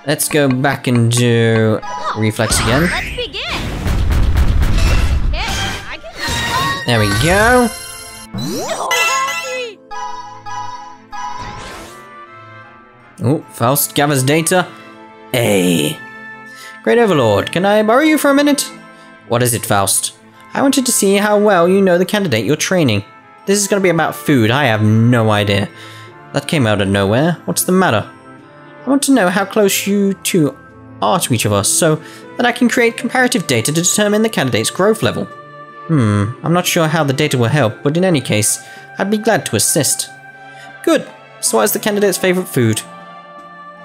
Let's go back and do reflex again. Let's begin. Okay, I can do There we go. so happy. Oh, Faust gathers data. A. Great Overlord, can I borrow you for a minute? What is it, Faust? I wanted to see how well you know the candidate you're training. This is going to be about food. I have no idea. That came out of nowhere. What's the matter? I want to know how close you two are to each of us so that I can create comparative data to determine the candidate's growth level. I'm not sure how the data will help, but in any case, I'd be glad to assist. Good. So what is the candidate's favorite food?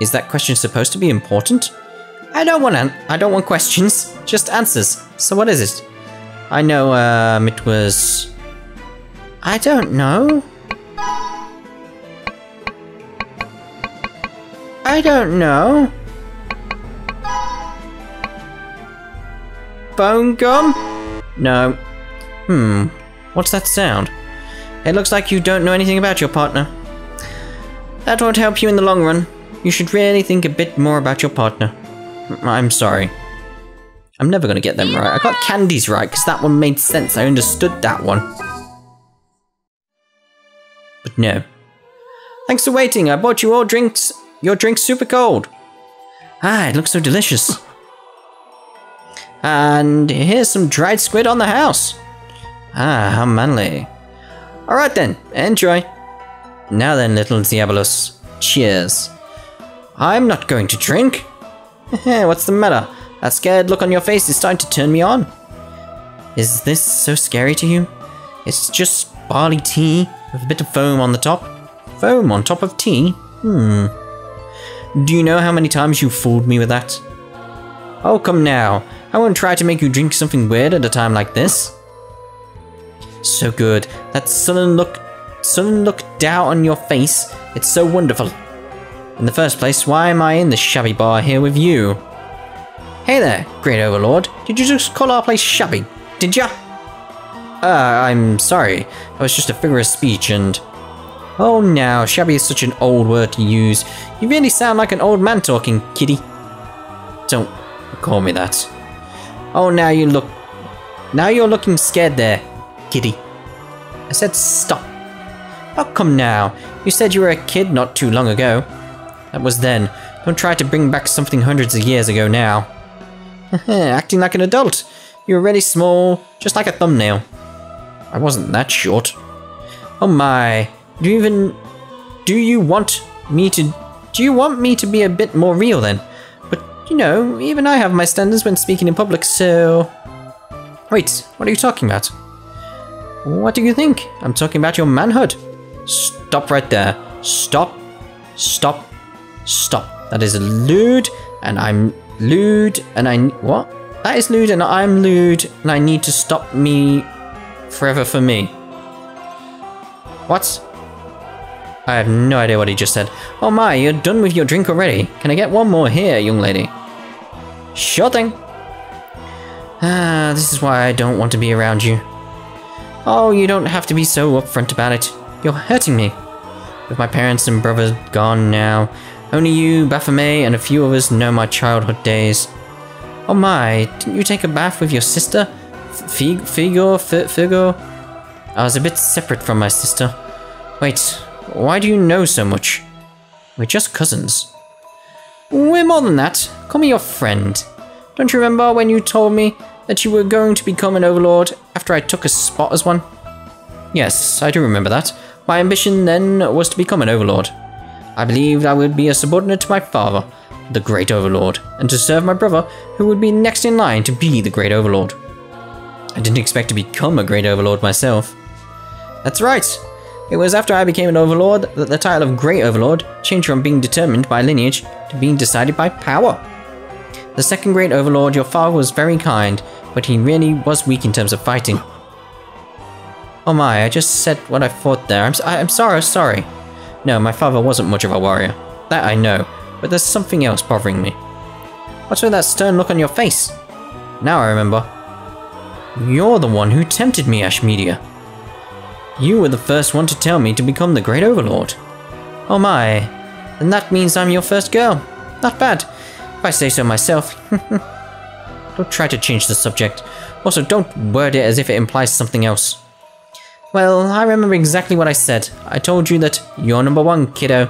Is that question supposed to be important? I don't want questions, just answers. So what is it? I know, it was... I don't know. I don't know. Bone gum? No. What's that sound? It looks like you don't know anything about your partner. That won't help you in the long run. You should really think a bit more about your partner. I'm sorry. I'm never gonna get them right. I got candies right because that one made sense. I understood that one. But no. Thanks for waiting. I bought you all drinks. Your drink's super cold. Ah, it looks so delicious. And here's some dried squid on the house. Ah, how manly. Alright then, enjoy. Now then, little Zeabolos. Cheers. I'm not going to drink. What's the matter? That scared look on your face is starting to turn me on. Is this so scary to you? It's just barley tea with a bit of foam on the top. Foam on top of tea? Do you know how many times you fooled me with that? Oh, come now. I won't try to make you drink something weird at a time like this. So good. That sullen look down on your face. It's so wonderful. In the first place, why am I in the shabby bar here with you? Hey there, Great Overlord. Did you just call our place shabby? Did ya? I'm sorry. That was just a figure of speech and... Oh, now, shabby is such an old word to use. You really sound like an old man talking, kitty. Don't call me that. Oh, now you're looking scared there, kitty. I said stop. Oh, come now. You said you were a kid not too long ago. That was then. Don't try to bring back something hundreds of years ago now. Acting like an adult. You're really small, just like a thumbnail. I wasn't that short. Oh my. Do you want me to be a bit more real then? But, you know, even I have my standards when speaking in public, so... Wait, what are you talking about? What do you think? I'm talking about your manhood. Stop right there. Stop. Stop. Stop. That is lewd, and I'm lewd, and what? That is lewd, and I'm lewd, and I need to stop me forever for me. What? I have no idea what he just said. Oh my, you're done with your drink already. Can I get one more here, young lady? Sure thing. This is why I don't want to be around you. Oh, you don't have to be so upfront about it. You're hurting me. With my parents and brother gone now, only you, Baphomet, and a few of us know my childhood days. Oh my, didn't you take a bath with your sister? Figo? I was a bit separate from my sister. Wait, why do you know so much? We're just cousins. We're more than that. Call me your friend. Don't you remember when you told me that you were going to become an overlord after I took a spot as one? Yes, I do remember that. My ambition then was to become an overlord. I believed I would be a subordinate to my father, the Great Overlord, and to serve my brother, who would be next in line to be the Great Overlord. I didn't expect to become a Great Overlord myself. That's right. It was after I became an overlord that the title of Great Overlord changed from being determined by lineage to being decided by power. The second Great Overlord, your father was very kind, but he really was weak in terms of fighting. Oh my, I just said what I thought there. I'm sorry. No, my father wasn't much of a warrior. That I know, but there's something else bothering me. What's with that stern look on your face? Now I remember. You're the one who tempted me, Ashmedia. You were the first one to tell me to become the Great Overlord. Oh my, then that means I'm your first girl. Not bad. if I say so myself. Don't try to change the subject. Also, don't word it as if it implies something else. Well, I remember exactly what I said. I told you that you're number one, kiddo.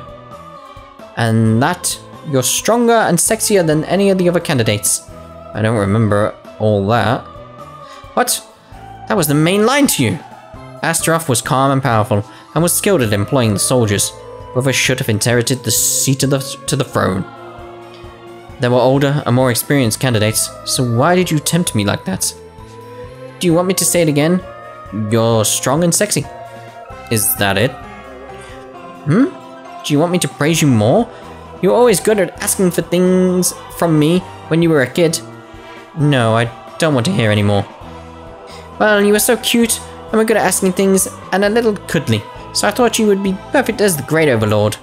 And that you're stronger and sexier than any of the other candidates. I don't remember all that. What? That was the main line to you. Astaroth was calm and powerful, and was skilled at employing the soldiers. Brother should have inherited the seat to the throne. There were older and more experienced candidates, so why did you tempt me like that? Do you want me to say it again? You're strong and sexy. Is that it? Do you want me to praise you more? You were always good at asking for things from me when you were a kid. No, I don't want to hear anymore. Well, you were so cute, and were good at asking things, and a little cuddly, so I thought you would be perfect as the Great Overlord.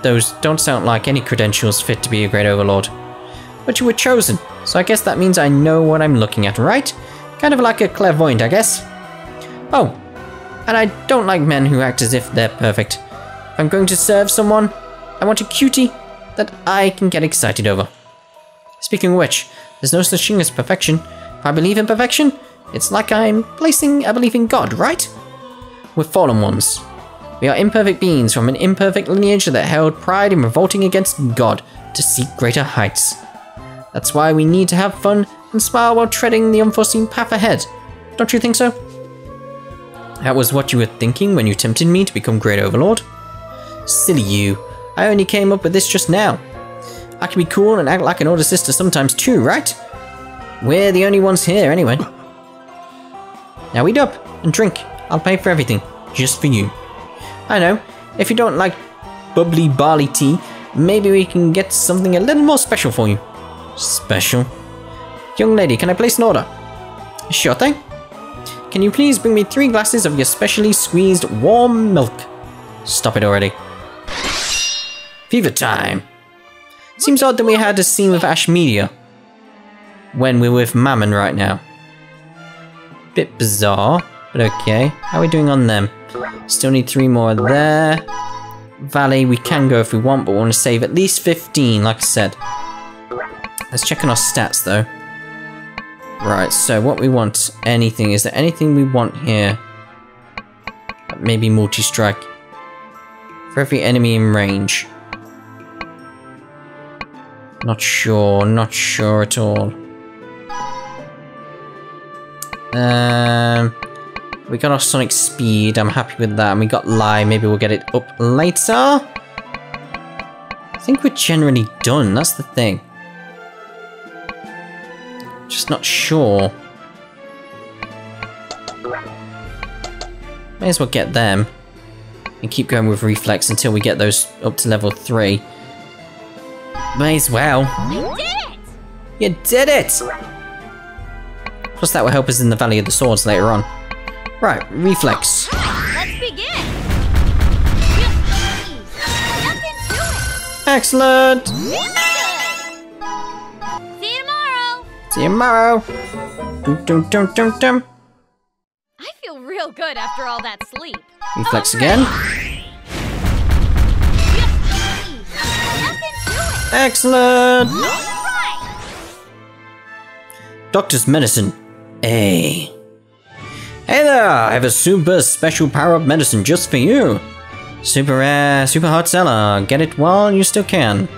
Those don't sound like any credentials fit to be a Great Overlord. But you were chosen, so I guess that means I know what I'm looking at, right? Kind of like a clairvoyant, I guess. Oh, and I don't like men who act as if they're perfect. If I'm going to serve someone, I want a cutie that I can get excited over. Speaking of which, there's no such thing as perfection. If I believe in perfection, it's like I'm placing a belief in God, right? We're fallen ones. We are imperfect beings from an imperfect lineage that held pride in revolting against God to seek greater heights. That's why we need to have fun and smile while treading the unforeseen path ahead. Don't you think so? That was what you were thinking when you tempted me to become Great Overlord? Silly you. I only came up with this just now. I can be cool and act like an older sister sometimes too, right? We're the only ones here anyway. Now eat up and drink. I'll pay for everything, just for you. I know, if you don't like bubbly barley tea, maybe we can get something a little more special for you. Special? Young lady, can I place an order? Sure thing. Can you please bring me 3 glasses of your specially squeezed warm milk? Stop it already. Fever time. Seems odd that we had a scene with Ash Media when we're with Mammon right now. Bit bizarre, but okay. How are we doing on them? Still need 3 more there. Valley, we can go if we want, but we want to save at least 15, like I said. Let's check on our stats, though. Right, so what we want, anything. Is there anything we want here? Maybe multi-strike. For every enemy in range. Not sure at all. We got our sonic speed, I'm happy with that, and we got lie, maybe we'll get it up later? I think we're generally done, that's the thing. Just not sure. May as well get them. And keep going with reflex until we get those up to level 3. May as well. You did it! You did it! Plus that will help us in the Valley of the Swords later on. Right, reflex. Let's begin! Jump into it! Excellent! See you tomorrow! See you tomorrow! Dum, dum, dum, dum, dum. I feel real good after all that sleep. Reflex again. Excellent! Right. Doctor's medicine. A. Hey there! I have a super special power-up medicine just for you. Super rare, super hot seller. Get it while you still can.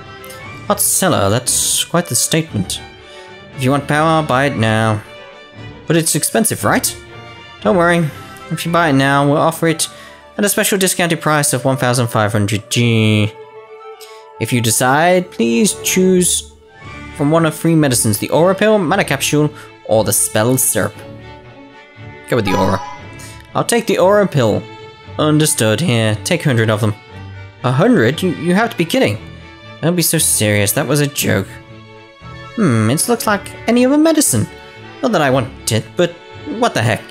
Hot seller, that's quite the statement. If you want power, buy it now. But it's expensive, right? Don't worry. If you buy it now, we'll offer it at a special discounted price of 1,500 G. If you decide, please choose from one of 3 medicines, the Aura Pill, Mana Capsule, or the Spell Syrup. Go with the Aura. I'll take the Aura Pill. Understood. Here, take 100 of them. 100? You have to be kidding. Don't be so serious, that was a joke. It looks like any other medicine. Not that I want it, but what the heck.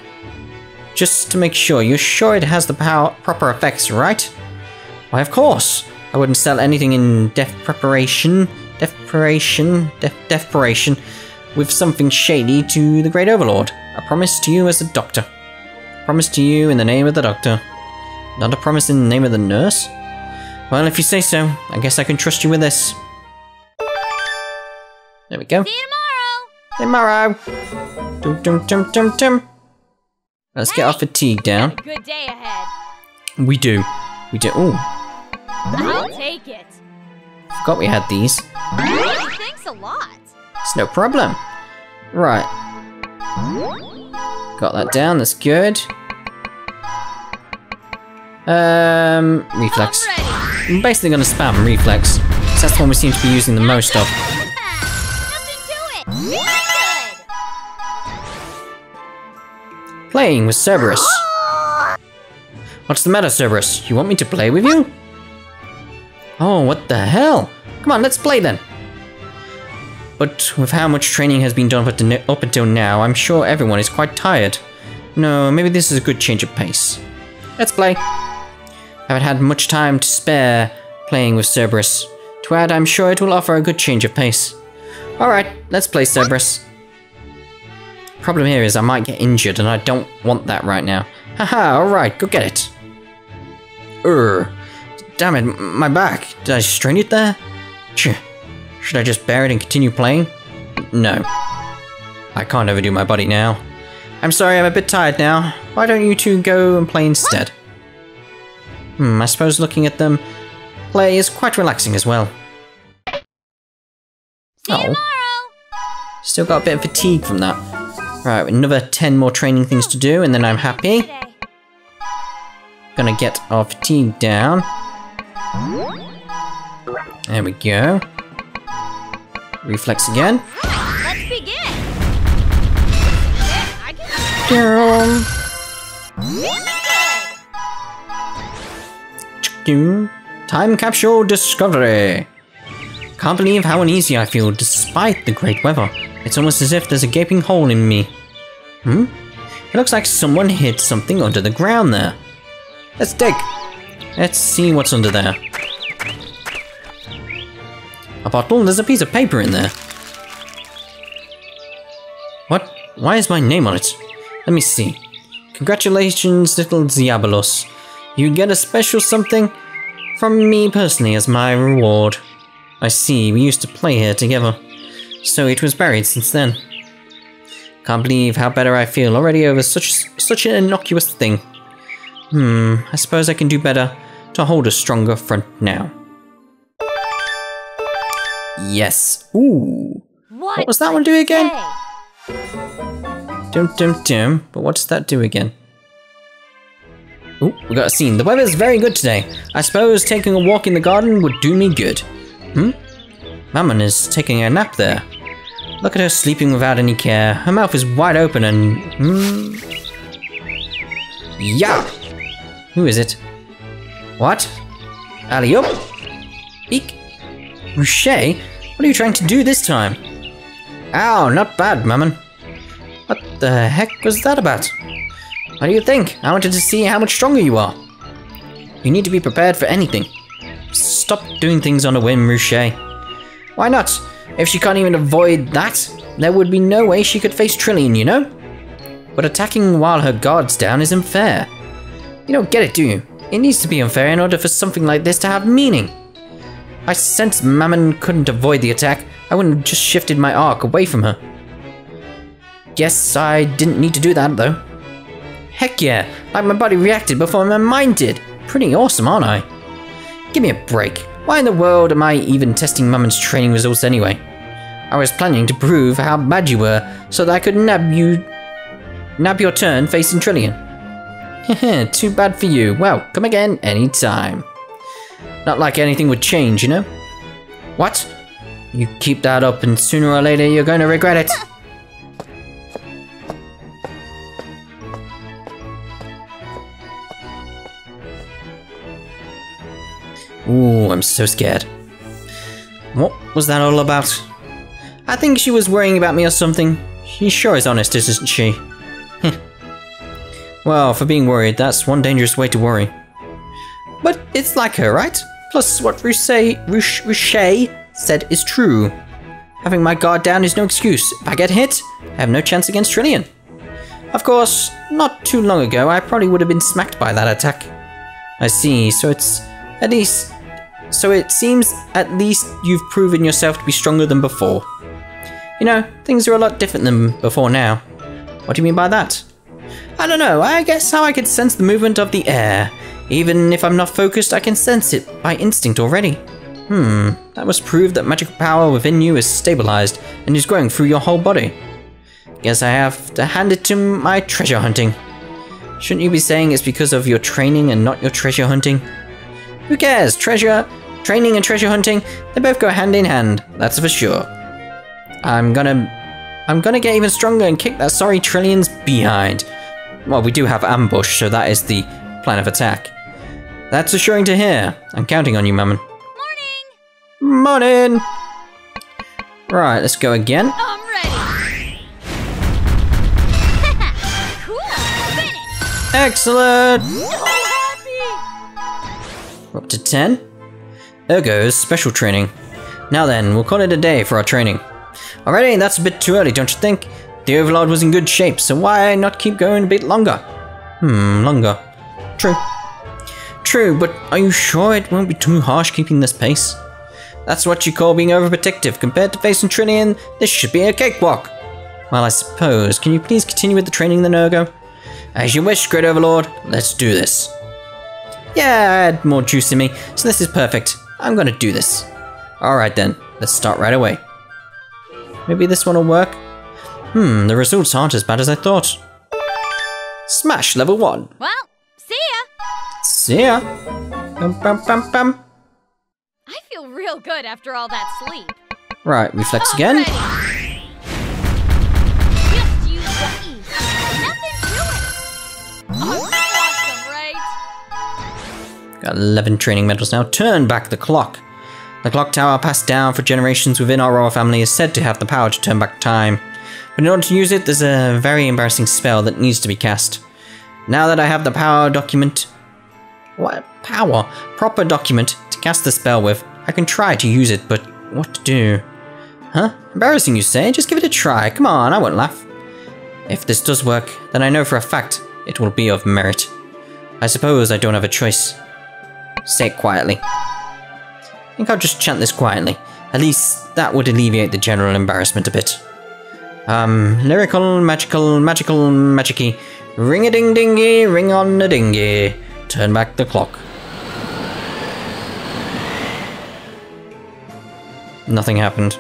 Just to make sure, you're sure it has the proper effects, right? Why, of course. I wouldn't sell anything in desperation with something shady to the Great Overlord. I promise to you as a doctor. Promise to you in the name of the doctor. Not a promise in the name of the nurse? Well, if you say so, I guess I can trust you with this. There we go. See you Tomorrow. Dum dum dum dum dum. Let's get our fatigue down. tomorrow. Good day ahead. We do. We do. Ooh, I'll take it. forgot we had these. Thanks a lot. It's no problem. Right. Got that down, that's good. Reflex. Ready. I'm basically gonna spam reflex. 'Cause that's the one we seem to be using the most of. Nothing to it. Very good. Playing with Cerberus. What's the matter, Cerberus? You want me to play with you? Oh, what the hell? Come on, let's play then. But with how much training has been done up until now, I'm sure everyone is quite tired. No, maybe this is a good change of pace. Let's play. I haven't had much time to spare playing with Cerberus. To add, I'm sure it will offer a good change of pace. Alright, let's play Cerberus. Problem here is I might get injured and I don't want that right now. Haha, alright, go get it. Damn it, my back. Did I strain it there? Should I just bear it and continue playing? No. I can't overdo my body now. I'm sorry, I'm a bit tired now. Why don't you two go and play instead? I suppose looking at them play is quite relaxing as well. See you tomorrow. Still got a bit of fatigue from that. Right, another 10 more training things to do and then I'm happy. Today. Gonna get our fatigue down. There we go. Reflex again. Let's begin. I can Time capsule discovery. Can't believe how uneasy I feel despite the great weather. It's almost as if there's a gaping hole in me. It looks like someone hid something under the ground there. Let's dig. Let's see what's under there. A bottle? There's a piece of paper in there. What? Why is my name on it? Let me see. Congratulations, little Zeabolos. You get a special something from me personally as my reward. I see, we used to play here together. So it was buried since then. Can't believe how better I feel already over such an innocuous thing. I suppose I can do better to hold a stronger front now. Yes. Ooh. What was that one do again? Dum. But what does that do again? Ooh, we got a scene. The weather's very good today. I suppose taking a walk in the garden would do me good. Mammon is taking a nap there. Look at her sleeping without any care. Her mouth is wide open and... Yeah! Who is it? What? Alley-up? Eek! Ruche? What are you trying to do this time? Ow, not bad, Mammon. What the heck was that about? What do you think? I wanted to see how much stronger you are. You need to be prepared for anything. Stop doing things on a whim, Ruche. Why not? If she can't even avoid that, there would be no way she could face Trillian, you know? But attacking while her guard's down is unfair. You don't get it, do you? It needs to be unfair in order for something like this to have meaning. I sense Mammon couldn't avoid the attack. I wouldn't have just shifted my arc away from her. Yes, I didn't need to do that, though. Heck yeah, like my body reacted before my mind did. Pretty awesome, aren't I? Give me a break. Why in the world am I even testing Mammon's training results anyway? I was planning to prove how bad you were so that I could nab your turn facing Trillian. Heh, too bad for you. Well, come again anytime. Not like anything would change, you know? What? You keep that up and sooner or later you're going to regret it. Ooh, I'm so scared. What was that all about? I think she was worrying about me or something. She sure is honest, isn't she? Well, for being worried, that's one dangerous way to worry. But it's like her, right? Plus, what Ruche said is true. Having my guard down is no excuse. If I get hit, I have no chance against Trillian. Of course, not too long ago, I probably would have been smacked by that attack. I see, so it seems at least you've proven yourself to be stronger than before. You know, things are a lot different than before now. What do you mean by that? I don't know, I guess how I could sense the movement of the air. Even if I'm not focused, I can sense it by instinct already. That must prove that magical power within you is stabilized and is growing through your whole body. Guess I have to hand it to my treasure hunting. Shouldn't you be saying it's because of your training and not your treasure hunting? Who cares? Training and treasure hunting, they both go hand in hand, that's for sure. I'm gonna get even stronger and kick that sorry Trillian's behind. Well, we do have ambush, so that is the plan of attack. That's assuring to hear. I'm counting on you, Mammon. Morning! Right, let's go again. I'm ready. Cool. Finish. Excellent! So happy. We're up to 10. Ergo's special training. Now then, we'll call it a day for our training. Alrighty, that's a bit too early, don't you think? The Overlord was in good shape, so why not keep going a bit longer? Longer. True, but are you sure it won't be too harsh keeping this pace? That's what you call being overprotective. Compared to facing Trillian, this should be a cakewalk. Well, I suppose. Can you please continue with the training then, Ergo? As you wish, Great Overlord. Let's do this. Yeah, I had more juice in me, so this is perfect. I'm gonna do this. Alright then, let's start right away. Maybe this one will work? The results aren't as bad as I thought. Smash level 1. Well, see ya. See ya. Bam. I feel real good after all that sleep. Right, reflex again. Already. Just use the E. Nothing to it. Oh, awesome, right? Got 11 training medals now. Turn back the clock. The clock tower passed down for generations within our royal family is said to have the power to turn back time. But in order to use it, there's a very embarrassing spell that needs to be cast. Now that I have the power document... What? Power? Proper document to cast the spell with, I can try to use it, but what to do? Huh? Embarrassing, you say? Just give it a try. Come on, I won't laugh. If this does work, then I know for a fact it will be of merit. I suppose I don't have a choice. Say it quietly. I think I'll just chant this quietly. At least that would alleviate the general embarrassment a bit. Lyrical, magical, magicy. Ring-a-ding-dingy, ring-on-a-dingy. Turn back the clock. Nothing happened.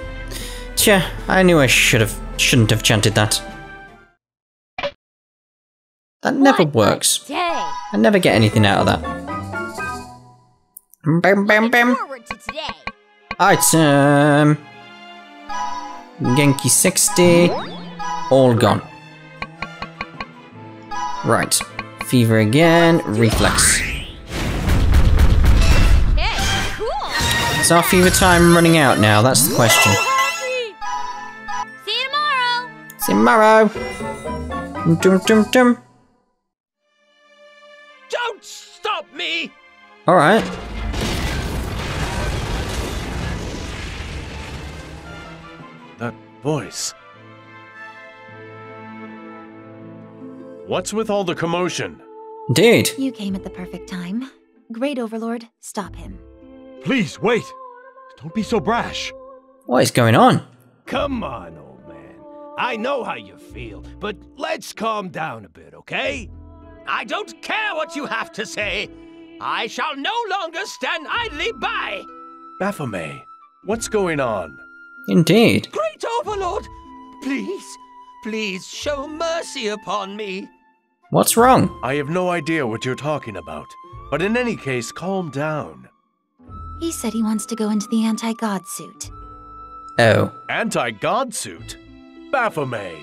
Tja, I knew I shouldn't have chanted that. That never works. I never get anything out of that. Bam. Forward to today. Item. Genki 60. All gone. Right. Fever again. Reflex. Hey, cool. Is our fever time running out now? That's the question. See you tomorrow. See you tomorrow. Dum. Don't stop me! Alright. That voice. What's with all the commotion? Indeed. You came at the perfect time. Great Overlord, stop him. Please, wait! Don't be so brash! What is going on? Come on, old man. I know how you feel, but let's calm down a bit, okay? I don't care what you have to say. I shall no longer stand idly by. Baphomet, what's going on? Indeed. Great Overlord, please show mercy upon me. What's wrong? I have no idea what you're talking about, but in any case, calm down. He said he wants to go into the anti-god suit. Oh. Anti-god suit? Baphomet!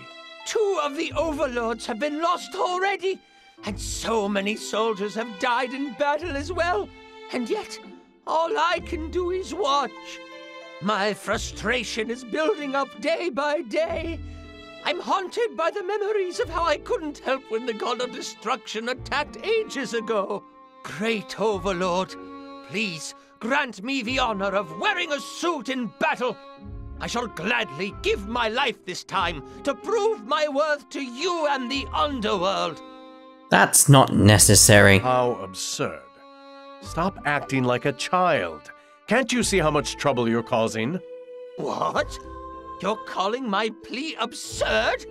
2 of the overlords have been lost already, and so many soldiers have died in battle as well, and yet all I can do is watch. My frustration is building up day by day. I'm haunted by the memories of how I couldn't help when the god of destruction attacked ages ago. Great Overlord, please grant me the honor of wearing a suit in battle. I shall gladly give my life this time to prove my worth to you and the Underworld. That's not necessary. How absurd. Stop acting like a child. Can't you see how much trouble you're causing? What? You're calling my plea absurd?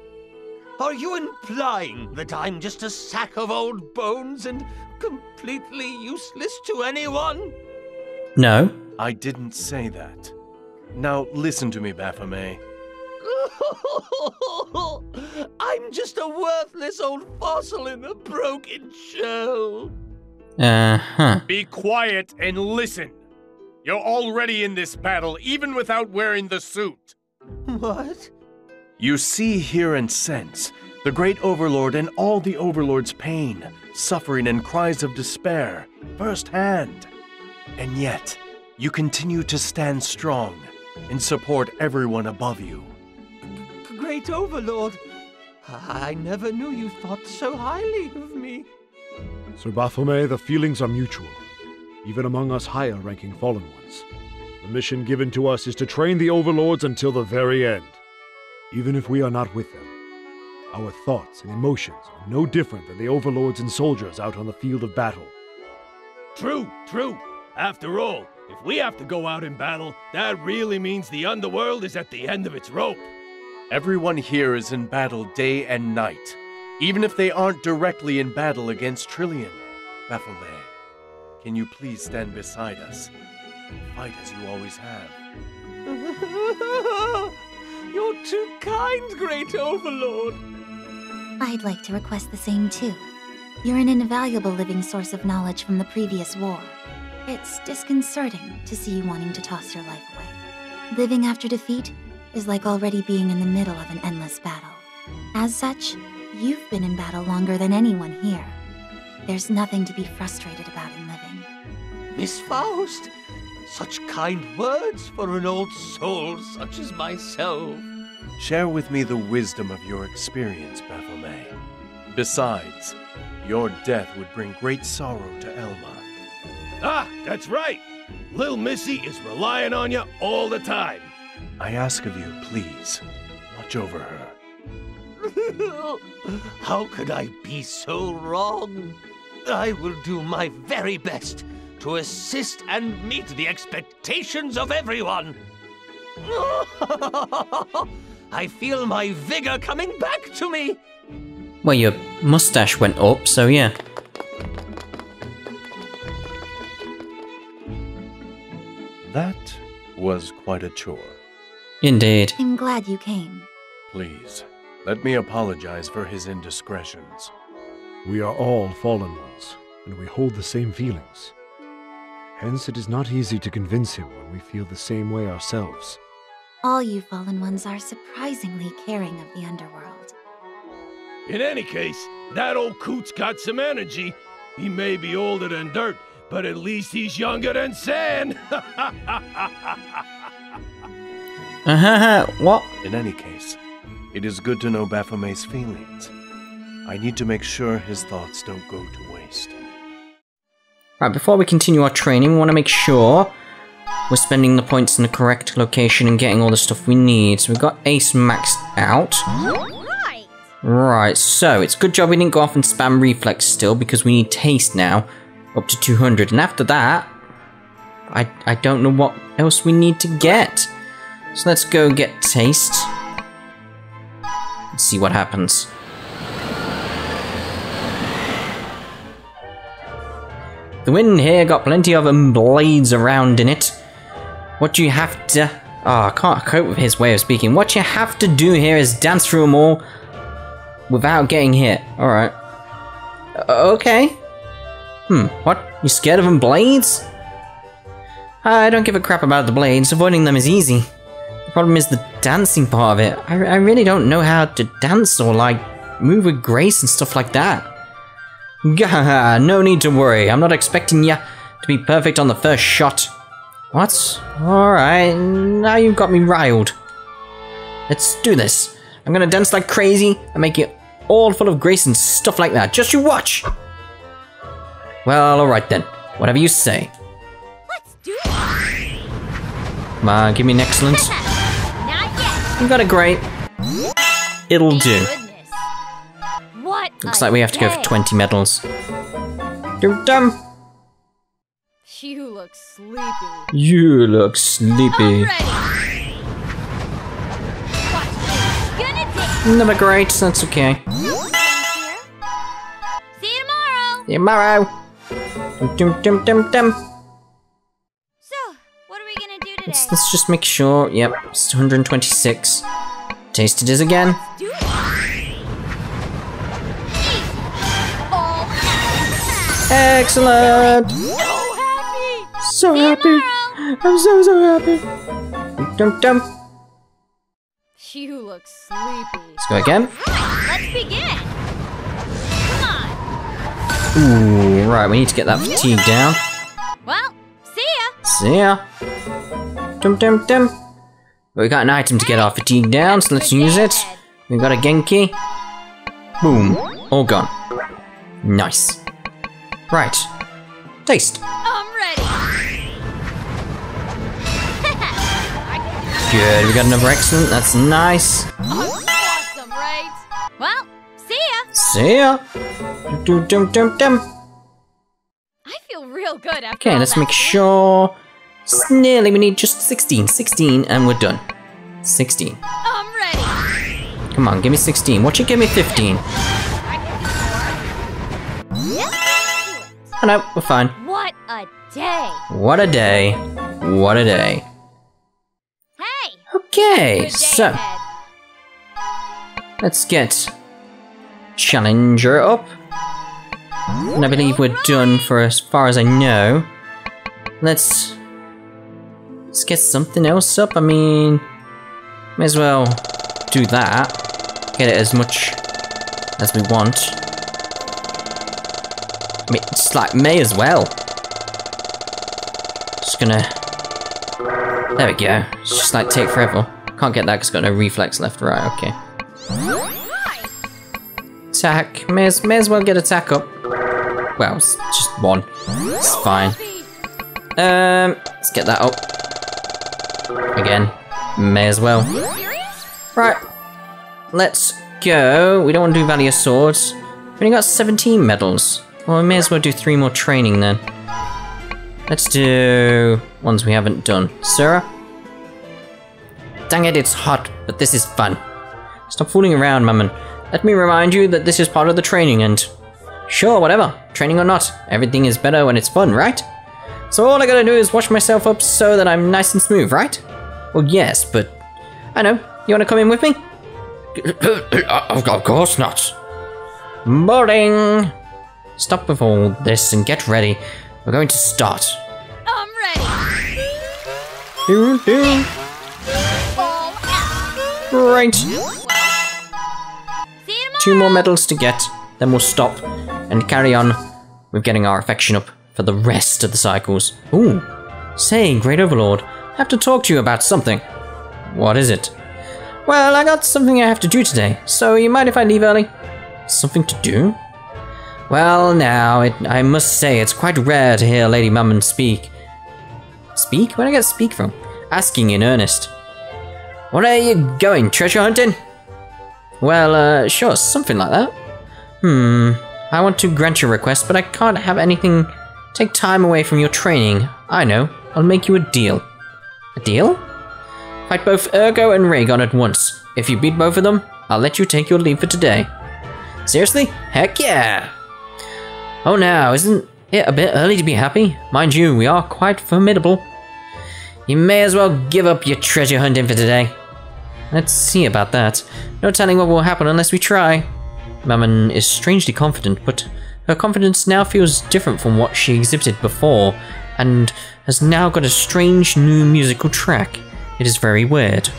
Are you implying that I'm just a sack of old bones and completely useless to anyone? No. I didn't say that. Now listen to me, Baphomet. I'm just a worthless old fossil in a broken shell. Uh-huh. Be quiet and listen. You're already in this battle, even without wearing the suit. What? You see, hear, and sense the Great Overlord and all the Overlord's pain, suffering, and cries of despair firsthand. And yet, you continue to stand strong and support everyone above you. Great Overlord, I never knew you thought so highly of me. Sir Baphomet, the feelings are mutual, even among us higher-ranking fallen ones. The mission given to us is to train the Overlords until the very end. Even if we are not with them, our thoughts and emotions are no different than the Overlords and soldiers out on the field of battle. True, true. After all, if we have to go out in battle, that really means the Underworld is at the end of its rope. Everyone here is in battle day and night, even if they aren't directly in battle against Trillian. Baphomet, can you please stand beside us and fight as you always have? You're too kind, Great Overlord. I'd like to request the same too. You're an invaluable living source of knowledge from the previous war. It's disconcerting to see you wanting to toss your life away. Living after defeat is like already being in the middle of an endless battle. As such, you've been in battle longer than anyone here. There's nothing to be frustrated about in living. Miss Faust, such kind words for an old soul such as myself. Share with me the wisdom of your experience, Baphomet. Besides, your death would bring great sorrow to Elma. Ah, that's right! Lil Missy is relying on you all the time. I ask of you, please, watch over her. How could I be so wrong? I will do my very best to assist and meet the expectations of everyone. I feel my vigor coming back to me. Well, your mustache went up, so yeah. That was quite a chore. Indeed. I'm glad you came. Please, let me apologize for his indiscretions. We are all fallen ones, and we hold the same feelings. Hence, it is not easy to convince him when we feel the same way ourselves. All you fallen ones are surprisingly caring of the Underworld. In any case, that old coot's got some energy. He may be older than dirt, but at least he's younger than sand. What? In any case, it is good to know Baphomet's feelings. I need to make sure his thoughts don't go to waste. Right, before we continue our training, we want to make sure we're spending the points in the correct location and getting all the stuff we need. So we've got Ace maxed out. Right. Right, so it's a good job we didn't go off and spam Reflex still, because we need Taste now, up to 200. And after that, I don't know what else we need to get. So let's go get Taste. Let's see what happens. The wind here got plenty of blades around in it. What you have to... Oh, I can't cope with his way of speaking. What you have to do here is dance through them all without getting hit. Alright. Okay. What? You scared of them blades? I don't give a crap about the blades. Avoiding them is easy. The problem is the dancing part of it. I really don't know how to dance or, like, move with grace and stuff like that. Gah, no need to worry. I'm not expecting ya to be perfect on the first shot. What? Alright, now you've got me riled. Let's do this. I'm gonna dance like crazy and make it all full of grace and stuff like that. Just you watch! Well, alright then. Whatever you say. Let's do it. Come on, give me an excellent. Not yet. You got a great. It'll do. Goodness. What? Looks like we have to go for 20 medals. You're dumb. You look sleepy. You look sleepy. Already. Never great, that's okay. See you tomorrow. See you tomorrow. Dum, dum, dum, dum. So, what are we gonna do today? Let's just make sure. Yep, it's 126. Taste it is again. Do it. Oh, Excellent. so happy. So See you happy. tomorrow. I'm so happy. Dum, dum. You look sleepy. Let's go again. Right, let's begin. Come on. Ooh, right, we need to get that fatigue down. Well, see ya. See ya. Dum, dum, dum. We got an item to get our fatigue down, so let's use it. We got a Genki. Boom. All gone. Nice. Right. Taste. I'm ready. Good, we got another excellent. That's nice. Awesome, right? Well, see ya. See ya. Dum, dum, dum, dum. I feel real good after Okay, all let's that make shit. sure. It's nearly, we need just 16. 16, and we're done. 16. I'm ready. Come on, give me 16. What you give me 15? Oh no, we're fine. What a day. What a day. What a day. Hey. Okay, Good day so ahead. let's get Challenger up. And I believe we're done for as far as I know. Let's get something else up. I mean, may as well do that. Get it as much as we want. I mean, it's like, may as well. Just gonna... There we go. It's just like take forever. Can't get that because it's got no reflex left. Right, okay. Attack. May as well get attack up. Well, it's just one. It's fine. Let's get that up. Again. May as well. Right. Let's go. We don't want to do Valley of Swords. We only got 17 medals. Well, we may as well do 3 more training then. Let's do ones we haven't done. Sarah? Dang it, it's hot, but this is fun. Stop fooling around, Mammon. Let me remind you that this is part of the training and... Sure, whatever. Training or not, everything is better when it's fun, right? So all I gotta do is wash myself up so that I'm nice and smooth, right? Well, yes, but... I know. You wanna come in with me? Of course not. Boring! Stop with all this and get ready. We're going to start. I'm ready. Doo doo. All out. Right. See you tomorrow. 2 more medals to get, then we'll stop and carry on with getting our affection up for the rest of the cycles. Ooh. Say, Great Overlord, I have to talk to you about something. What is it? Well, I got something I have to do today, so you mind if I leave early? Something to do? Well, now, I must say, it's quite rare to hear Lady Mammon speak. Speak? Where did I get speak from? Asking in earnest. Where are you going, treasure hunting? Well, sure, something like that. I want to grant your request, but I can't have anything take time away from your training. I know, I'll make you a deal. A deal? Fight both Ergo and Raygon at once. If you beat both of them, I'll let you take your leave for today. Seriously? Heck yeah! Oh now, isn't it a bit early to be happy? Mind you, we are quite formidable. You may as well give up your treasure hunting for today. Let's see about that. No telling what will happen unless we try. Mammon is strangely confident, but her confidence now feels different from what she exhibited before, and has now got a strange new musical track. It is very weird.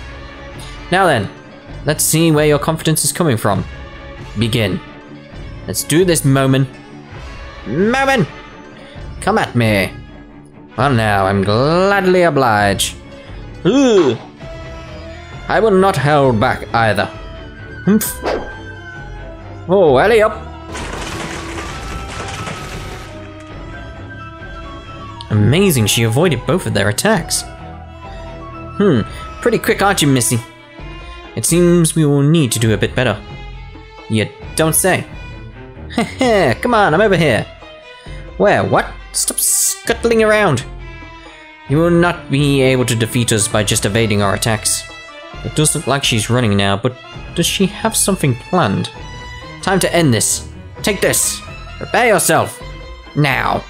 Now then, let's see where your confidence is coming from. Begin. Let's do this, Mammon. Mammon! Come at me. Well now, I'm gladly obliged. Ugh. I will not hold back either. Humph. Oh, alley up. Amazing, she avoided both of their attacks. Pretty quick, aren't you, Missy? It seems we will need to do a bit better. You don't say. Heh, come on, I'm over here. Where, what? Stop scuttling around. You will not be able to defeat us by just evading our attacks. It does look like she's running now, but does she have something planned? Time to end this. Take this. Prepare yourself. Now.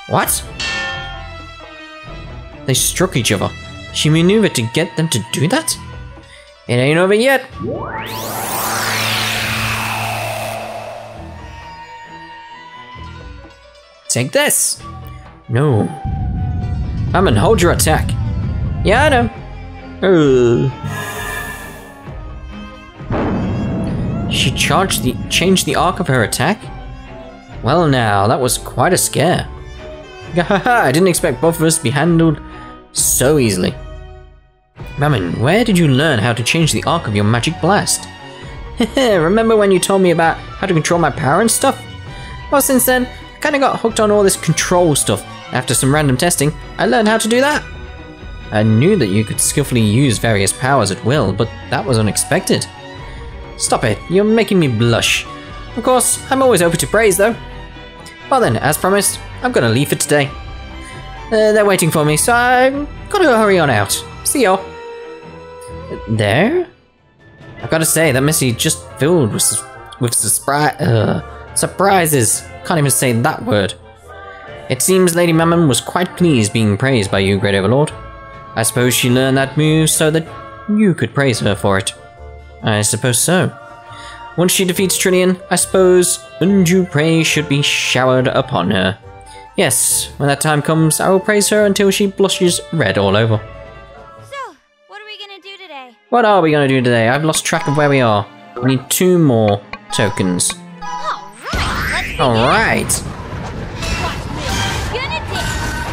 What? They struck each other. She maneuvered to get them to do that? It ain't over yet. Take this. No. Mammon, hold your attack. Yeah, I know. She changed the arc of her attack? Well now, that was quite a scare. I didn't expect both of us to be handled so easily. Mammon, where did you learn how to change the arc of your magic blast? Remember when you told me about how to control my power and stuff? Well, since then, I kinda got hooked on all this control stuff. After some random testing, I learned how to do that. I knew that you could skillfully use various powers at will, but that was unexpected. Stop it, you're making me blush. Of course, I'm always open to praise though. Well then, as promised, I'm gonna leave for today. They're waiting for me, so I've gotta hurry on out. See y'all. There? I've gotta say, that Missy just filled with surprises. Can't even say that word. It seems Lady Mammon was quite pleased being praised by you, Great Overlord. I suppose she learned that move so that you could praise her for it. I suppose so. Once she defeats Trillian, I suppose undue praise should be showered upon her. Yes, when that time comes, I will praise her until she blushes red all over. So, what are we gonna do today? What are we gonna do today? I've lost track of where we are. We need 2 more tokens. Alright!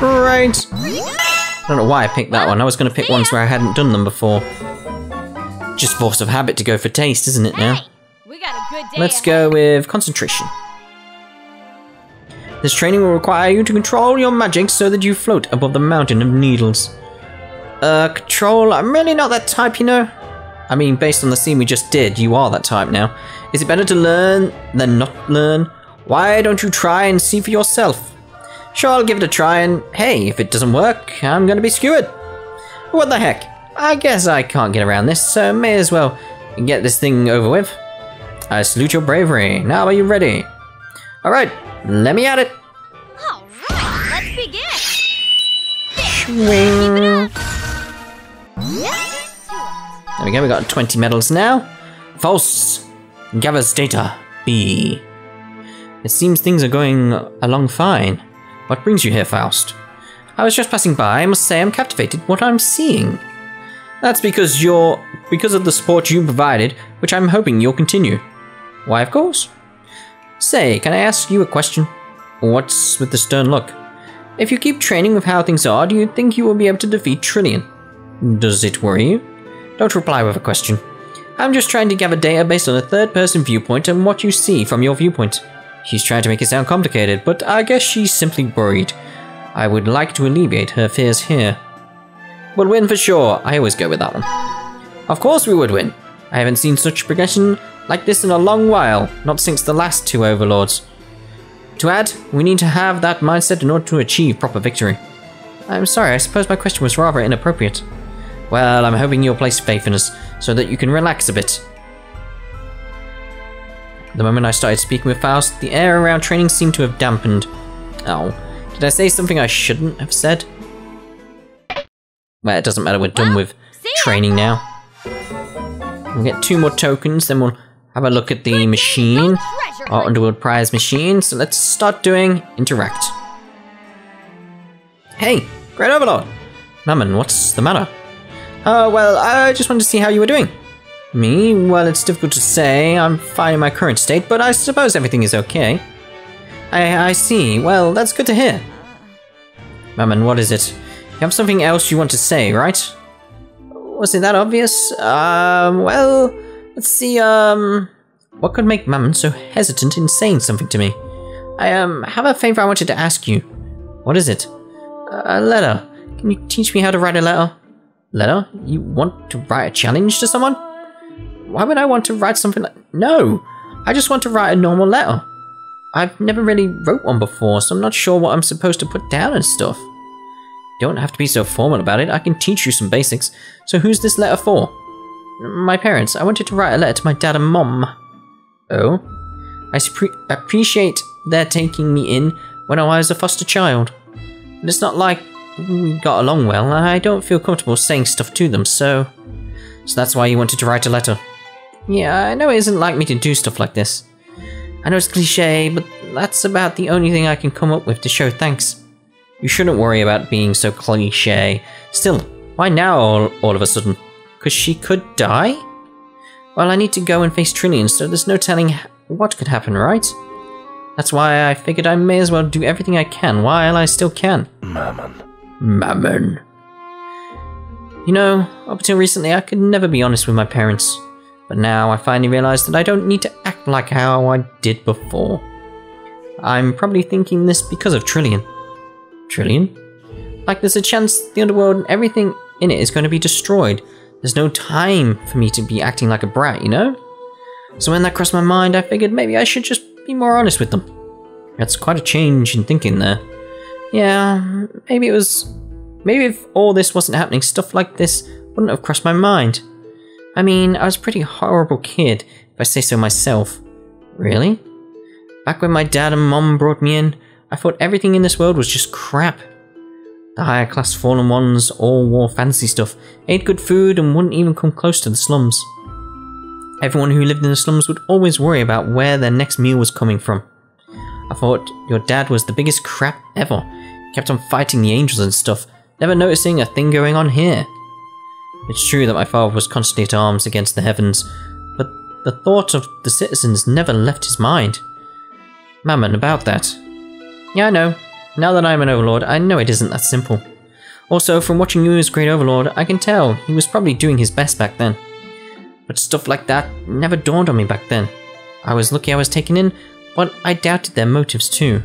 Right! I don't know why I picked that one. I was gonna pick ones where I hadn't done them before. Just force of habit to go for taste, isn't it now? We got a good day. Let's go with concentration. This training will require you to control your magic so that you float above the mountain of needles. Control? I'm really not that type, you know. I mean, based on the scene we just did, you are that type now. Is it better to learn than not learn? Why don't you try and see for yourself? Sure, I'll give it a try, and hey, if it doesn't work, I'm gonna be skewered. What the heck? I guess I can't get around this, so may as well get this thing over with. I salute your bravery. Now are you ready? Alright, let me at it. Alright, let's begin. Swing. There we go, we got 20 medals now. False. Gathers data. B. It seems things are going along fine. What brings you here, Faust? I was just passing by. I must say I'm captivated what I'm seeing. That's because of the support you provided, which I'm hoping you'll continue. Why, of course. Say, can I ask you a question? What's with the stern look? If you keep training with how things are, do you think you will be able to defeat Trillian? Does it worry you? Don't reply with a question. I'm just trying to gather data based on a third-person viewpoint and what you see from your viewpoint. She's trying to make it sound complicated, but I guess she's simply worried. I would like to alleviate her fears here. We'll win for sure. I always go with that one. Of course we would win. I haven't seen such progression like this in a long while, not since the last 2 overlords. To add, we need to have that mindset in order to achieve proper victory. I'm sorry, I suppose my question was rather inappropriate. Well, I'm hoping you'll place faith in us, so that you can relax a bit. The moment I started speaking with Faust, the air around training seemed to have dampened. Oh, did I say something I shouldn't have said? Well, it doesn't matter, we're done with training now. We'll get 2 more tokens, then we'll have a look at the machine, our Underworld prize machine. So let's start doing interact. Hey, Great Overlord! Mammon, what's the matter? Well, I just wanted to see how you were doing. Me? Well, it's difficult to say. I'm fine in my current state, but I suppose everything is okay. I see. Well, that's good to hear. Mammon, what is it? You have something else you want to say, right? Was it that obvious? Well, let's see, what could make Mammon so hesitant in saying something to me? I, have a favor I wanted to ask you. What is it? A letter. Can you teach me how to write a letter? Letter? You want to write a challenge to someone? Why would I want to write something like... No! I just want to write a normal letter. I've never really wrote one before, so I'm not sure what I'm supposed to put down and stuff. You don't have to be so formal about it. I can teach you some basics. So who's this letter for? my parents. I wanted to write a letter to my dad and mom. Oh? I appreciate their taking me in when I was a foster child. But it's not like we got along well. I don't feel comfortable saying stuff to them, so that's why you wanted to write a letter. Yeah, I know it isn't like me to do stuff like this. I know it's cliche, but that's about the only thing I can come up with to show thanks. You shouldn't worry about being so cliche. Still, why now all of a sudden? 'Cause she could die? Well, I need to go and face Trillian, so there's no telling what could happen, right? That's why I figured I may as well do everything I can while I still can. Mammon. Mammon. You know, up until recently I could never be honest with my parents. But now I finally realize that I don't need to act like how I did before. I'm probably thinking this because of Trillian. Trillian? Like there's a chance the Underworld and everything in it is going to be destroyed. There's no time for me to be acting like a brat, you know? So when that crossed my mind, I figured maybe I should just be more honest with them. That's quite a change in thinking there. Yeah, maybe if all this wasn't happening, stuff like this wouldn't have crossed my mind. I mean, I was a pretty horrible kid, if I say so myself. Really? Back when my dad and mom brought me in, I thought everything in this world was just crap. The higher class fallen ones all wore fancy stuff, ate good food, and wouldn't even come close to the slums. Everyone who lived in the slums would always worry about where their next meal was coming from. I thought your dad was the biggest crap ever. He kept on fighting the angels and stuff, never noticing a thing going on here. It's true that my father was constantly at arms against the heavens, but the thought of the citizens never left his mind. Mammon, about that. Yeah, I know. Now that I'm an overlord, I know it isn't that simple. Also, from watching you as Great Overlord, I can tell he was probably doing his best back then. But stuff like that never dawned on me back then. I was lucky I was taken in, but I doubted their motives too.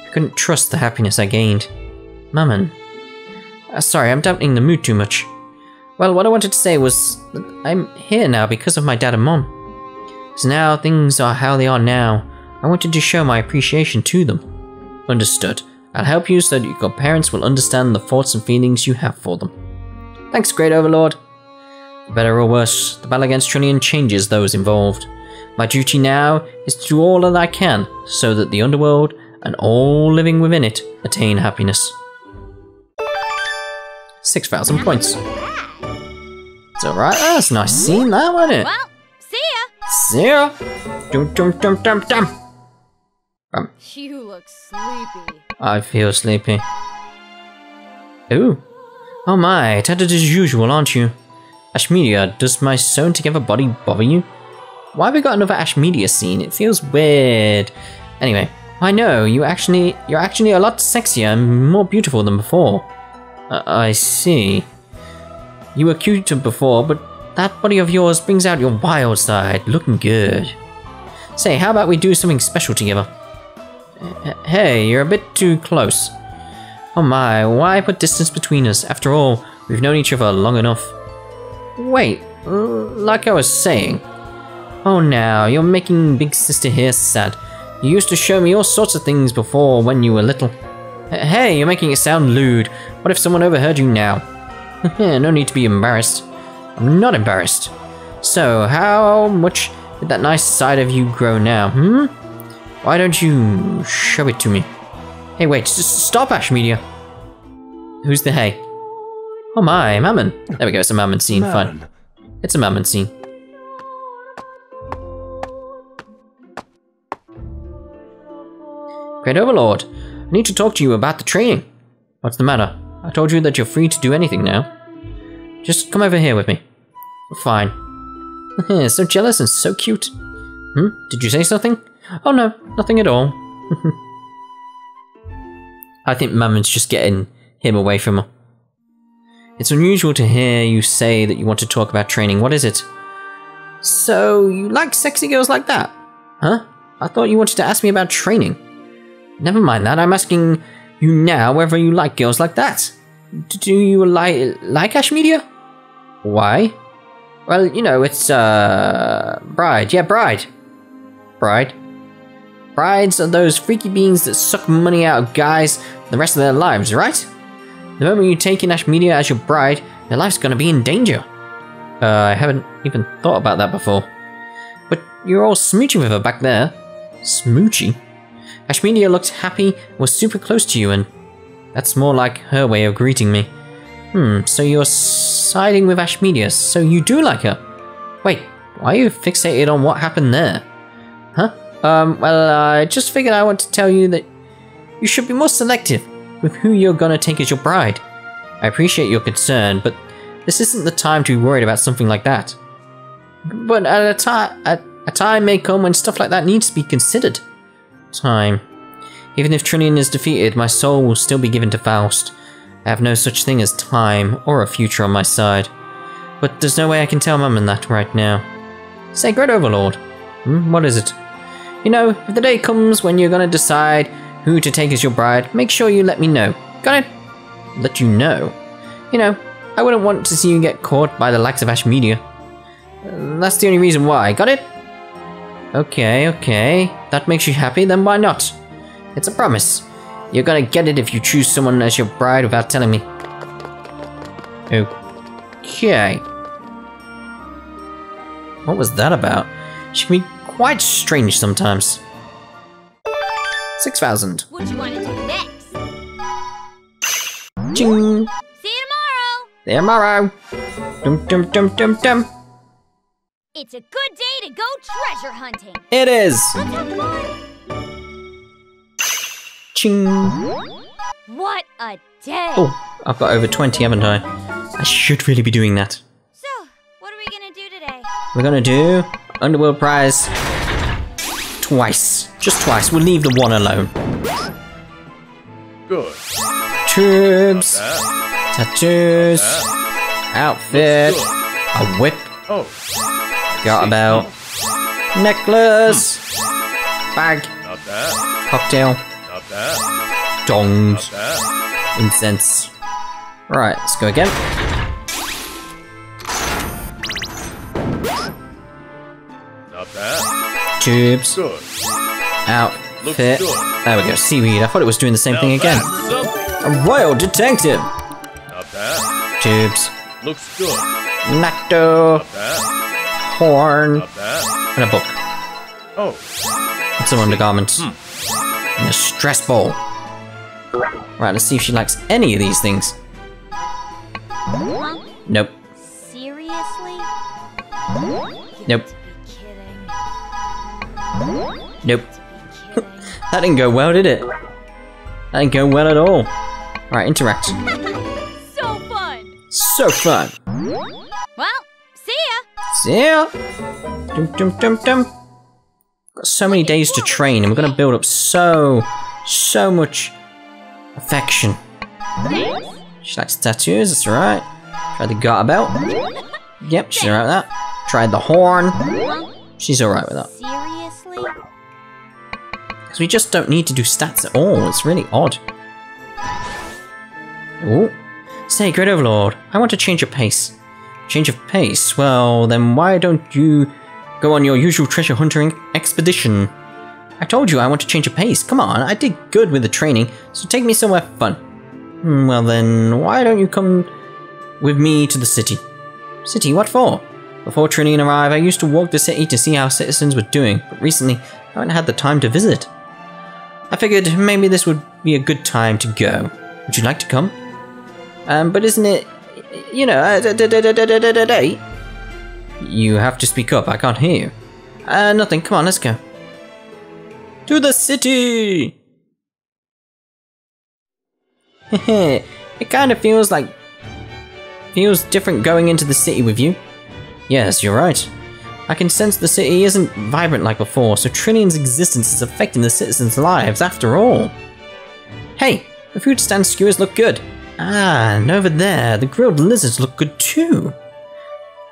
I couldn't trust the happiness I gained. Mammon. Sorry, I'm dampening the mood too much. Well, what I wanted to say was that I'm here now because of my dad and mom. So now things are how they are now. I wanted to show my appreciation to them. Understood. I'll help you so that your parents will understand the thoughts and feelings you have for them. Thanks, Great Overlord. For better or worse, the battle against Trillian changes those involved. My duty now is to do all that I can so that the Underworld and all living within it attain happiness. 6,000 points. It's alright, that's a nice scene, that, wasn't it? Well, see ya. See ya. Dum dum dum dum dum. You look sleepy. I feel sleepy. Ooh. Oh my, tattered as usual, aren't you? Ashmedia, does my sewn together body bother you? Why have we got another Ashmedia scene? It feels weird. Anyway, I know, you're actually a lot sexier and more beautiful than before. I see. You were cuter before, but that body of yours brings out your wild side, looking good. Say, how about we do something special together? Hey, you're a bit too close. Oh my, why put distance between us? After all, we've known each other long enough. Wait, like I was saying. Oh now, you're making Big Sister here sad. You used to show me all sorts of things before when you were little. Hey, you're making it sound lewd. What if someone overheard you now? No need to be embarrassed. I'm not embarrassed. So, how much did that nice side of you grow now, Why don't you show it to me? Hey, wait, just stop, Ashmedia. Who's the hey? Oh my, Mammon. There we go, it's a Mammon scene, fine. It's a Mammon scene. Great Overlord, I need to talk to you about the training. What's the matter? I told you that you're free to do anything now. Just come over here with me. Fine. So jealous and so cute. Did you say something? Oh no, nothing at all. I think Mammon's just getting him away from her. It's unusual to hear you say that you want to talk about training. What is it? So, you like sexy girls like that? Huh? I thought you wanted to ask me about training. Never mind that, I'm asking you now whether you like girls like that. Do you like Ashmedia? Why? Well, you know, it's, bride. Yeah, bride. Bride. Brides are those freaky beings that suck money out of guys for the rest of their lives, right? The moment you take in Ashmedia as your bride, your life's gonna be in danger. I haven't even thought about that before. But you're all smooching with her back there. Smooching? Ashmedia looked happy, was super close to you, and that's more like her way of greeting me. So you're siding with Ashmedia, so you do like her. Wait, why are you fixated on what happened there? Huh? Well, I just figured I want to tell you that you should be more selective with who you're gonna take as your bride. I appreciate your concern, but this isn't the time to be worried about something like that. But a time may come when stuff like that needs to be considered. Time. Even if Trinian is defeated, my soul will still be given to Faust. I have no such thing as time or a future on my side. But there's no way I can tell Mammon that right now. Say, Great Overlord. What is it? You know, if the day comes when you're gonna decide who to take as your bride, make sure you let me know. Got it? Let you know? You know, I wouldn't want to see you get caught by the likes of Ashmedia. That's the only reason why, got it? Okay. That makes you happy, then why not? It's a promise. You're gonna get it if you choose someone as your bride without telling me. Okay. What was that about? She can be quite strange sometimes. 6,000. What you want to do next? Ching! See you tomorrow! See you tomorrow! Dum. It's a good day to go treasure hunting. It is! Let's have fun! Ching! What a day! Oh, I've got over 20, haven't I? I should really be doing that. So, what are we gonna do today? We're gonna do Underworld prize twice. Just twice. We'll leave the one alone. Good. Tubes. Tattoos. Outfit. Looks good. A whip. Oh. Got a belt. Necklace. Bag. Not bad. Cocktail. Not bad. Dongs. Not bad. Incense. Right, let's go again. Not bad. Tubes. Good. Outfit. Looks good. There we go. Seaweed. I thought it was doing the same thing again. That's something. A royal detective. Not bad. Tubes. Looks good. Necto. Not bad. Horn. Not bad. And a book. Oh. And some undergarments. And a stress ball. Right, let's see if she likes any of these things. Nope. Seriously? Nope. Kidding. Nope. Kidding. That didn't go well, did it? That didn't go well at all. Right, interact. So fun! So fun. Well, see ya! See ya. Dum. Got so many days to train, and we're gonna build up so much affection. Thanks. She likes tattoos, that's right. Tried the garter belt. Yep, she's alright with that. Tried the horn. She's alright with that. Seriously? Because we just don't need to do stats at all. It's really odd. Ooh. Say, Great Overlord, I want to change your pace. Change of pace? Well, then why don't you go on your usual treasure hunting expedition? I told you I want to change your pace. Come on, I did good with the training, so take me somewhere fun. Well then, why don't you come with me to the city? City? What for? Before Trinian arrived, I used to walk the city to see how citizens were doing, but recently I haven't had the time to visit. I figured maybe this would be a good time to go. Would you like to come? But isn't it, you know, date? You have to speak up, I can't hear you. Nothing, come on, let's go. To the city! It kind of feels different going into the city with you. Yes, you're right. I can sense the city isn't vibrant like before, so Trinian's existence is affecting the citizens' lives after all. Hey, the food stand skewers look good. Ah, and over there, the grilled lizards look good too.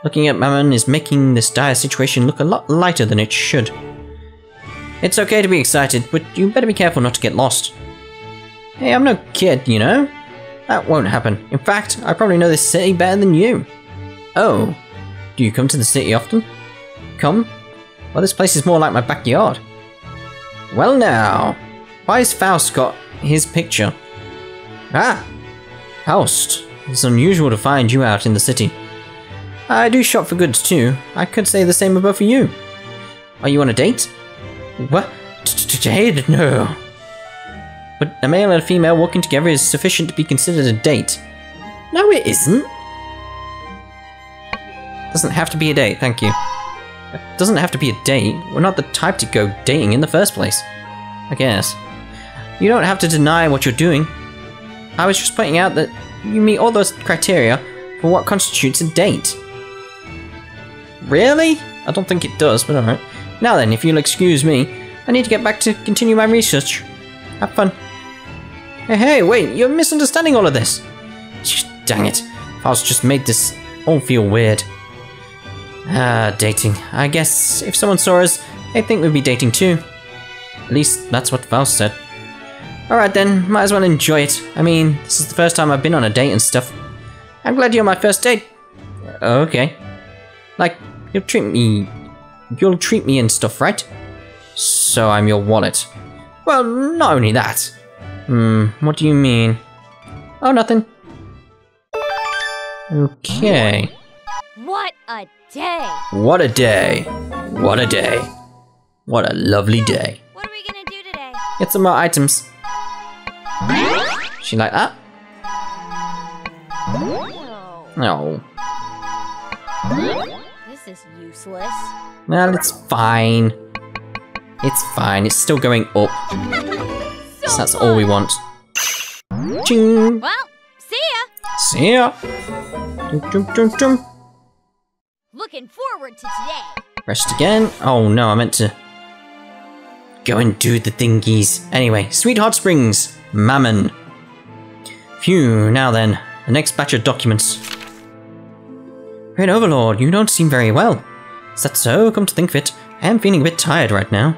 Looking at Mammon is making this dire situation look a lot lighter than it should. It's okay to be excited, but you better be careful not to get lost. Hey, I'm no kid, you know? That won't happen. In fact, I probably know this city better than you. Oh, do you come to the city often? Come? Well, this place is more like my backyard. Well now, why's Faust got his picture? Ah, Faust. It's unusual to find you out in the city. I do shop for goods too. I could say the same about for you. Are you on a date? What? Date? No. But a male and a female working together is sufficient to be considered a date. No, it isn't. Doesn't have to be a date, thank you. It doesn't have to be a date. We're not the type to go dating in the first place. I guess. You don't have to deny what you're doing. I was just pointing out that you meet all those criteria for what constitutes a date. Really? I don't think it does, but alright. Now then, if you'll excuse me, I need to get back to continue my research. Have fun. Hey, wait, you're misunderstanding all of this. Dang it. If I was just made this all feel weird. Dating. I guess if someone saw us, they'd think we'd be dating too. At least that's what Faust said. Alright then, might as well enjoy it. I mean, this is the first time I've been on a date and stuff. I'm glad you're my first date. Okay. Like, you'll treat me and stuff, right? So I'm your wallet. Well, not only that. What do you mean? Oh, nothing. Okay. What a day! What a day. What a day. What a lovely day. What are we gonna do today? Get some more items. She like that? No. No. This is useless. Well, it's fine. It's fine. It's still going up. So that's all we want. Ching. Well, see ya! See ya. Dum. Looking forward to today. Rest again. Oh no, I meant to go and do the thingies. Anyway, Sweet Hot Springs, Mammon. Phew, now then, the next batch of documents. Great Overlord, you don't seem very well. Is that so? Come to think of it, I am feeling a bit tired right now.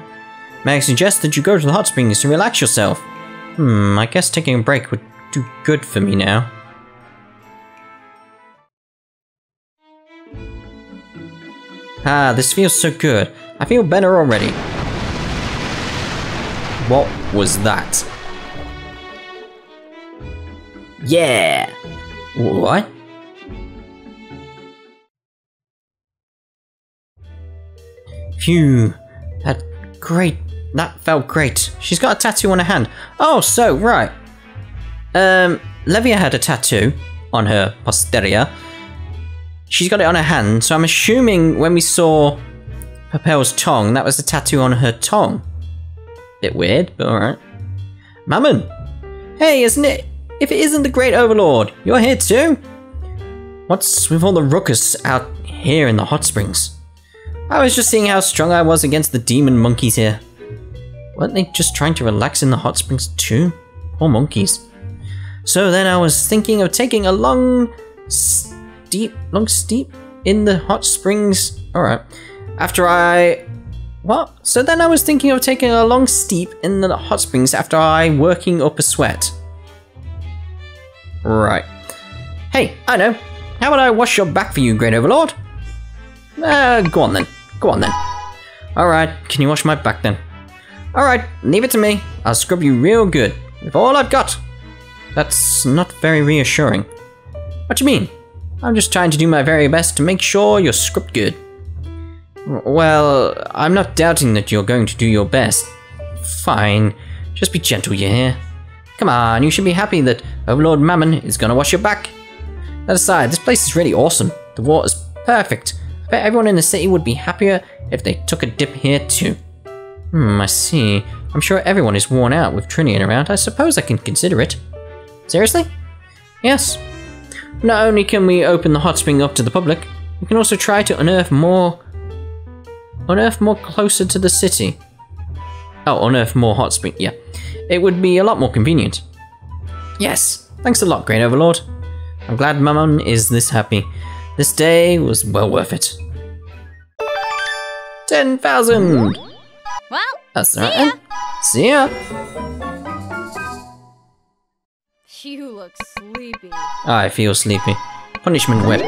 May I suggest that you go to the hot springs to relax yourself? I guess taking a break would do good for me now. This feels so good. I feel better already. What was that? Yeah! What? Phew. That felt great. She's got a tattoo on her hand. Oh, so, right. Levia had a tattoo on her posterior. She's got it on her hand, so I'm assuming when we saw Papel's tongue, that was the tattoo on her tongue. Bit weird, but alright. Mammon! Hey, isn't it? If it isn't the Great Overlord, you're here too? What's with all the ruckus out here in the hot springs? I was just seeing how strong I was against the demon monkeys here. Weren't they just trying to relax in the hot springs too? Poor monkeys. So then I was thinking of taking a long steep in the hot springs. Alright. So then I was thinking of taking a long steep in the hot springs after working up a sweat. Right. Hey, I know. How about I wash your back for you, Great Overlord? Go on then. Go on then. Alright, can you wash my back then? Alright, leave it to me. I'll scrub you real good, with all I've got. That's not very reassuring. What do you mean? I'm just trying to do my very best to make sure you're scrubbed good. Well, I'm not doubting that you're going to do your best. Fine, just be gentle, you hear? Come on, you should be happy that Overlord Mammon is gonna wash your back. That aside, this place is really awesome. The water's perfect. I bet everyone in the city would be happier if they took a dip here too. I see. I'm sure everyone is worn out with Trinian around. I suppose I can consider it. Seriously? Yes. Not only can we open the hot spring up to the public, we can also try to unearth more closer to the city. Oh, unearth more hot spring, yeah. It would be a lot more convenient. Yes, thanks a lot, Great Overlord. I'm glad Mammon is this happy. This day was well worth it. 10,000! Well, that's right. See ya! You look sleepy. I feel sleepy. Punishment whip.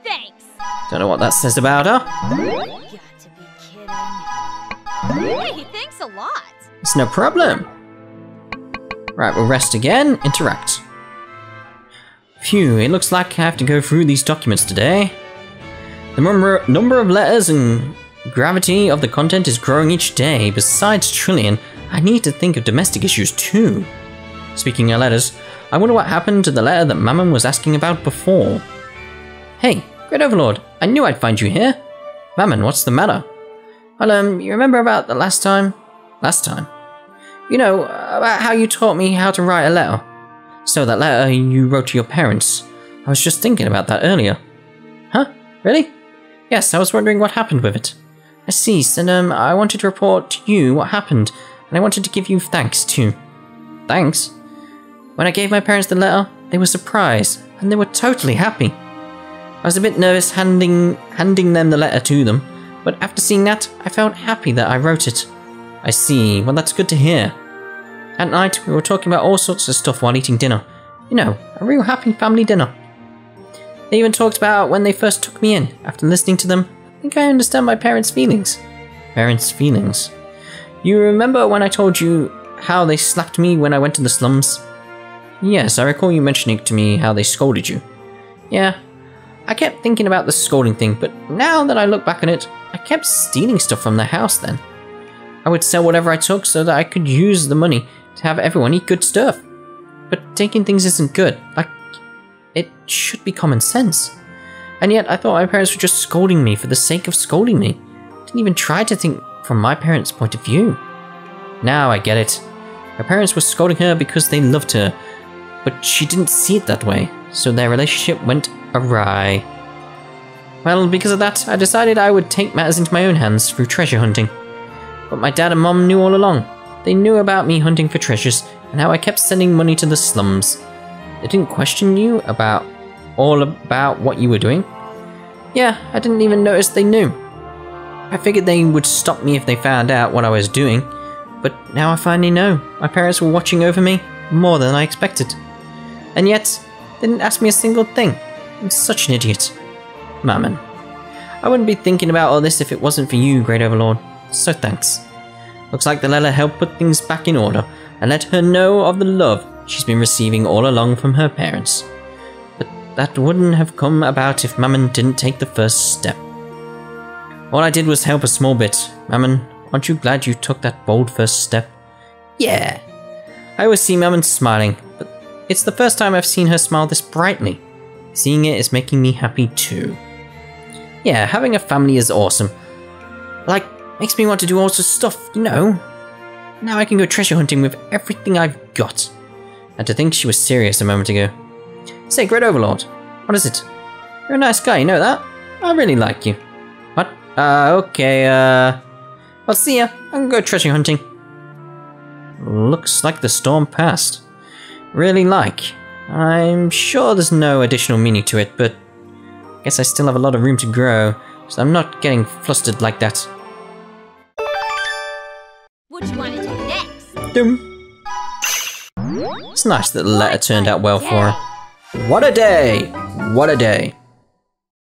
Thanks. Don't know what that says about her. Got to be kidding. Hey, thanks a lot. It's no problem. Right, we'll rest again. Interact. Phew, it looks like I have to go through these documents today. The number of letters and gravity of the content is growing each day. Besides trillion, I need to think of domestic issues too. Speaking of letters, I wonder what happened to the letter that Mammon was asking about before. Hey, Great Overlord, I knew I'd find you here. Mammon, what's the matter? Well, you remember about the last time? Last time? You know, about how you taught me how to write a letter. So that letter you wrote to your parents. I was just thinking about that earlier. Huh? Really? Yes, I was wondering what happened with it. I see, and I wanted to report to you what happened, and I wanted to give you thanks too. Thanks? When I gave my parents the letter, they were surprised, and they were totally happy. I was a bit nervous handing them the letter to them, but after seeing that, I felt happy that I wrote it. I see, well that's good to hear. At night, we were talking about all sorts of stuff while eating dinner. You know, a real happy family dinner. They even talked about when they first took me in. After listening to them, I think I understand my parents' feelings. Parents' feelings? You remember when I told you how they slapped me when I went to the slums? Yes, I recall you mentioning to me how they scolded you. Yeah, I kept thinking about the scolding thing, but now that I look back on it, I kept stealing stuff from their house then. I would sell whatever I took so that I could use the money to have everyone eat good stuff. But taking things isn't good. Like, it should be common sense. And yet I thought my parents were just scolding me for the sake of scolding me. Didn't even try to think from my parents' point of view. Now I get it. Her parents were scolding her because they loved her, but she didn't see it that way, so their relationship went awry. Well, because of that, I decided I would take matters into my own hands through treasure hunting. But my dad and mom knew all along. They knew about me hunting for treasures and how I kept sending money to the slums. They didn't question you about what you were doing? Yeah, I didn't even notice they knew. I figured they would stop me if they found out what I was doing, but now I finally know. My parents were watching over me more than I expected. And yet, they didn't ask me a single thing. I'm such an idiot. Mammon. I wouldn't be thinking about all this if it wasn't for you, Great Overlord. So thanks. Looks like the letter helped put things back in order and let her know of the love she's been receiving all along from her parents. But that wouldn't have come about if Mammon didn't take the first step. All I did was help a small bit. Mammon, aren't you glad you took that bold first step? Yeah. I always see Mammon smiling, but it's the first time I've seen her smile this brightly. Seeing it is making me happy too. Yeah, having a family is awesome. Like, makes me want to do all sorts of stuff, you know. Now I can go treasure hunting with everything I've got. And to think she was serious a moment ago. Say, Great Overlord, what is it? You're a nice guy, you know that? I really like you. What? Okay, I'll see ya. I can go treasure hunting. Looks like the storm passed. Really like. I'm sure there's no additional meaning to it, but I guess I still have a lot of room to grow, so I'm not getting flustered like that. What you want to do next? Doom. It's nice that the letter turned out well for her. What a day! What a day.